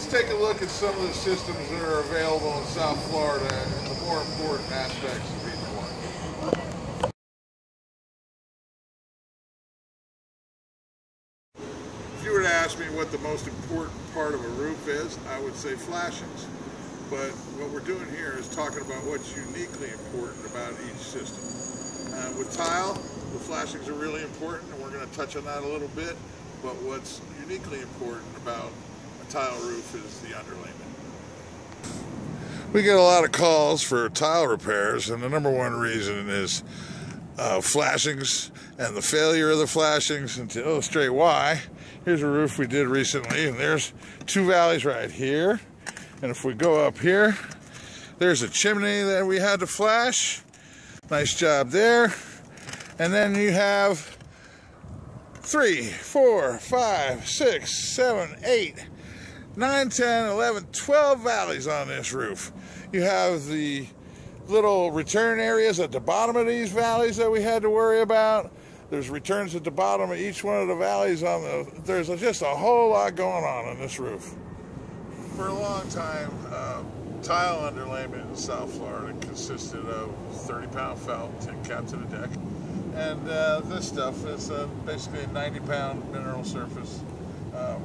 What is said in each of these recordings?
Let's take a look at some of the systems that are available in South Florida and the more important aspects of each one. If you were to ask me what the most important part of a roof is, I would say flashings. But what we're doing here is talking about what's uniquely important about each system. With tile, the flashings are really important, and we're going to touch on that a little bit. But what's uniquely important about a tile roof is the underlayment. We get a lot of calls for tile repairs, and the number one reason is flashings and the failure of the flashings. And to illustrate why, here's a roof we did recently, and there's two valleys right here. And if we go up here, there's a chimney that we had to flash. Nice job there. And then you have 3, 4, 5, 6, 7, 8, 9, 10, 11, 12 valleys on this roof. You have the little return areas at the bottom of these valleys that we had to worry about. There's returns at the bottom of each one of the valleys there's just a whole lot going on this roof. For a long time, tile underlayment in South Florida consisted of 30-pound felt and capped to the deck. And this stuff is basically a 90-pound mineral surface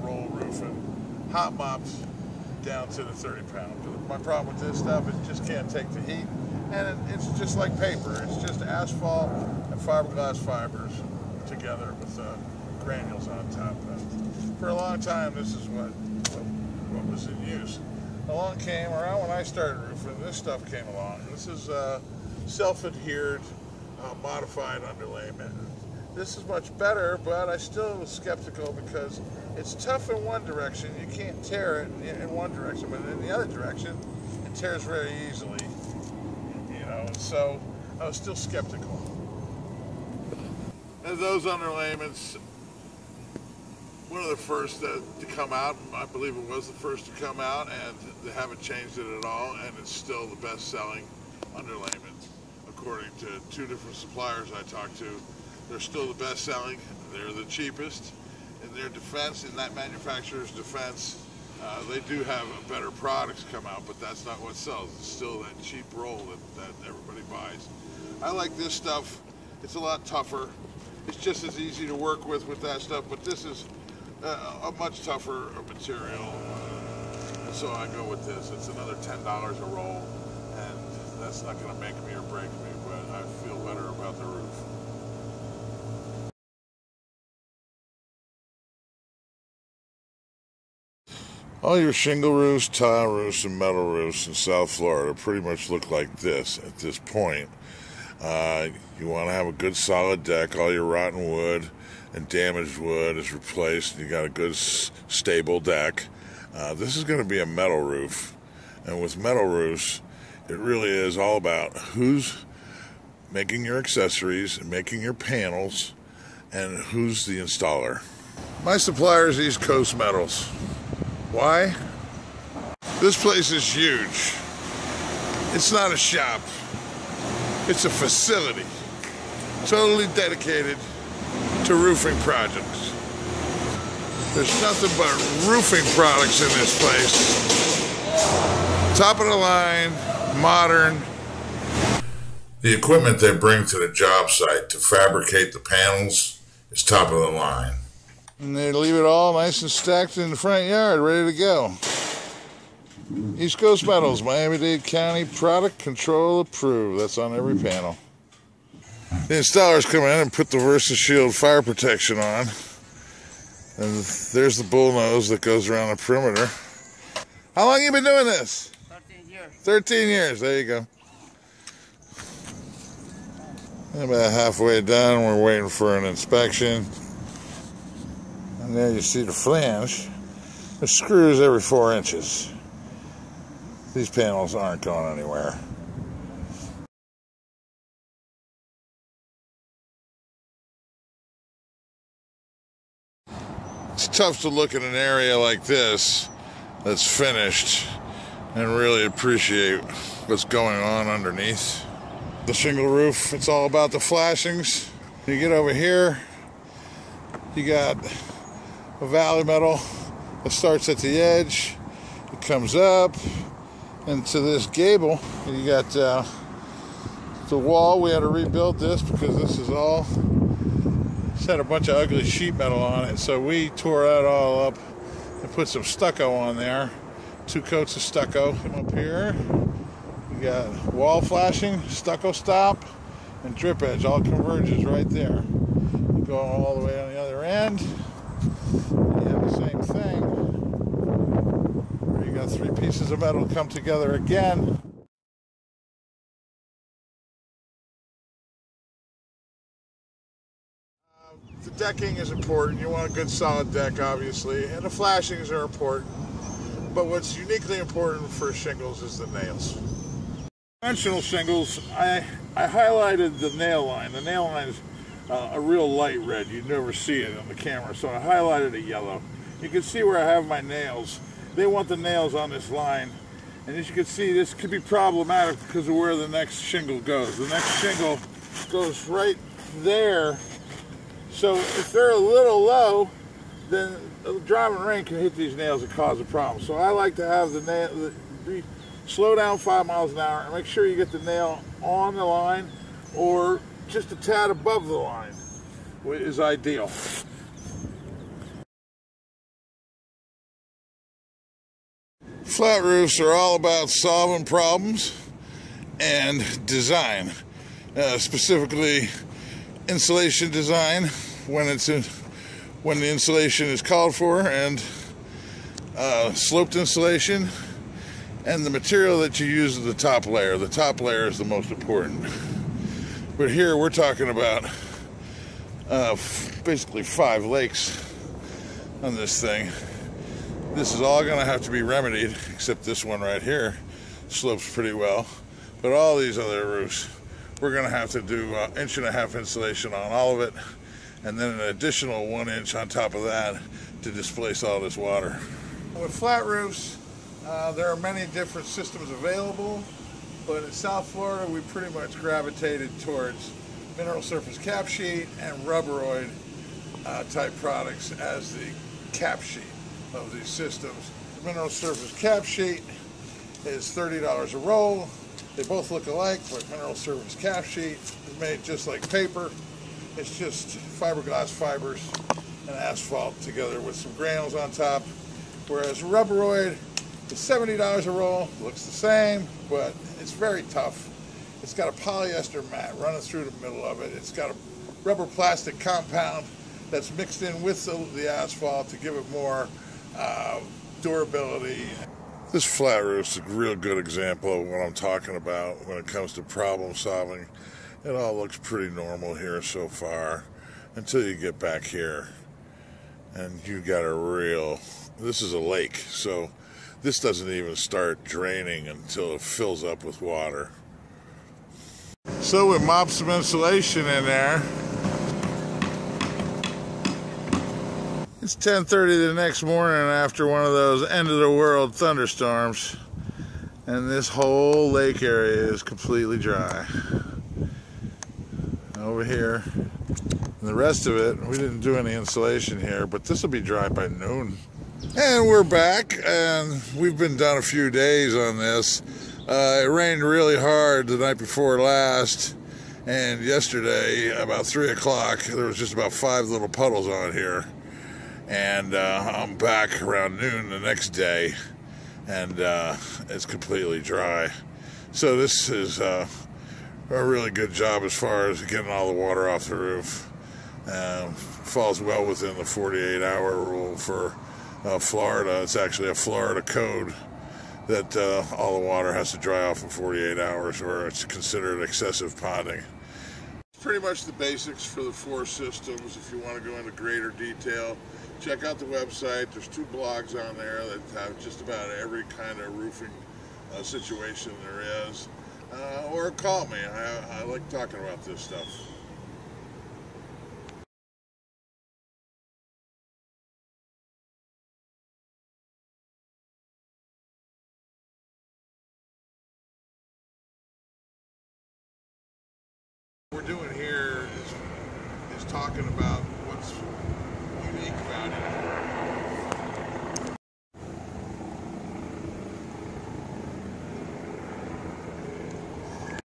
roll roof and hot mopped down to the 30-pound. My problem with this stuff is it just can't take the heat, and it's just like paper. It's just asphalt and fiberglass fibers together with granules on top of it. For a long time, this is what was in use. Along came around when I started roofing, this stuff came along. This is self-adhered, modified underlayment. This is much better, but I still was skeptical because it's tough in one direction. You can't tear it in one direction, but in the other direction, it tears very easily. You know, and so I was still skeptical. And those underlayments, one of the first to come out, I believe it was the first to come out, and they haven't changed it at all, and it's still the best-selling underlayment. According to two different suppliers I talked to, they're still the best-selling, they're the cheapest. In their defense, in that manufacturer's defense, they do have better products come out, but that's not what sells. It's still that cheap roll that everybody buys. I like this stuff. It's a lot tougher. It's just as easy to work with that stuff, but this is a much tougher material, and so I go with this. It's another $10 a roll, and that's not going to make me or break me, but I feel better about the roof. All your shingle roofs, tile roofs, and metal roofs in South Florida pretty much look like this at this point. You want to have a good solid deck. All your rotten wood and damaged wood is replaced, and you got a good stable deck. This is going to be a metal roof, and with metal roofs, it really is all about who's making your accessories and making your panels, and who's the installer. My supplier is East Coast Metals. Why? This place is huge. It's not a shop. It's a facility, totally dedicated to roofing projects. There's nothing but roofing products in this place. Top of the line, modern. The equipment they bring to the job site to fabricate the panels is top of the line. And they leave it all nice and stacked in the front yard, ready to go. East Coast Metals, Miami-Dade County, product control approved. That's on every panel. The installers come in and put the VersaShield fire protection on. And there's the bullnose that goes around the perimeter. How long have you been doing this? 13 years. 13 years, there you go. And about halfway done, we're waiting for an inspection. And there you see the flange. There's screws every 4 inches. These panels aren't going anywhere. It's tough to look at an area like this that's finished and really appreciate what's going on underneath. The shingle roof, it's all about the flashings. You get over here, you got a valley metal that starts at the edge. It comes up into this gable. You got the wall. We had to rebuild this because this is all, it's had a bunch of ugly sheet metal on it. So we tore that all up and put some stucco on there. 2 coats of stucco. Come up here. We got wall flashing, stucco stop, and drip edge. All converges right there. Going all the way on the other end. You have the same thing. Where you got 3 pieces of metal come together again. The decking is important. You want a good solid deck, obviously, and the flashings are important. But what's uniquely important for shingles is the nails. Conventional shingles, I highlighted the nail line. The nail line is a real light red. You'd never see it on the camera, so I highlighted it yellow. You can see where I have my nails. They want the nails on this line. And as you can see, this could be problematic because of where the next shingle goes. The next shingle goes right there. So if they're a little low, then driving rain can hit these nails and cause a problem. So I like to have the nail, slow down 5 miles an hour and make sure you get the nail on the line or just a tad above the line is ideal. Flat roofs are all about solving problems and design, specifically insulation design when the insulation is called for, and sloped insulation, and the material that you use is the top layer. The top layer is the most important. But here we're talking about basically 5 lakes on this thing. This is all going to have to be remedied, except this one right here slopes pretty well. But all these other roofs, we're going to have to do 1.5 inch insulation on all of it, and then an additional 1 inch on top of that to displace all this water. With flat roofs, there are many different systems available, but in South Florida we pretty much gravitated towards mineral surface cap sheet and rubberoid type products as the cap sheet of these systems. The mineral surface cap sheet is $30 a roll. They both look alike, but mineral surface cap sheet is made just like paper. It's just fiberglass fibers and asphalt together with some granules on top. Whereas rubberoid is $70 a roll, looks the same, but it's very tough. It's got a polyester mat running through the middle of it. It's got a rubber plastic compound that's mixed in with the asphalt to give it more durability. This flat roof is a real good example of what I'm talking about when it comes to problem solving. It all looks pretty normal here so far until you get back here and you got this is a lake, so this doesn't even start draining until it fills up with water. So we mopped some insulation in there. It's 10:30 the next morning after one of those end-of-the-world thunderstorms, and this whole lake area is completely dry. Over here, and the rest of it, we didn't do any insulation here, but this will be dry by noon. And we're back, and we've been done a few days on this. It rained really hard the night before last, and yesterday, about 3 o'clock, there was just about 5 little puddles on here. And I'm back around noon the next day, and it's completely dry. So this is a really good job as far as getting all the water off the roof. Falls well within the 48-hour rule for Florida. It's actually a Florida code that all the water has to dry off in 48 hours, or it's considered excessive ponding. Pretty much the basics for the 4 systems. If you want to go into greater detail, check out the website. There's 2 blogs on there that have just about every kind of roofing situation there is. Or call me. I like talking about this stuff. What we're doing here is talking about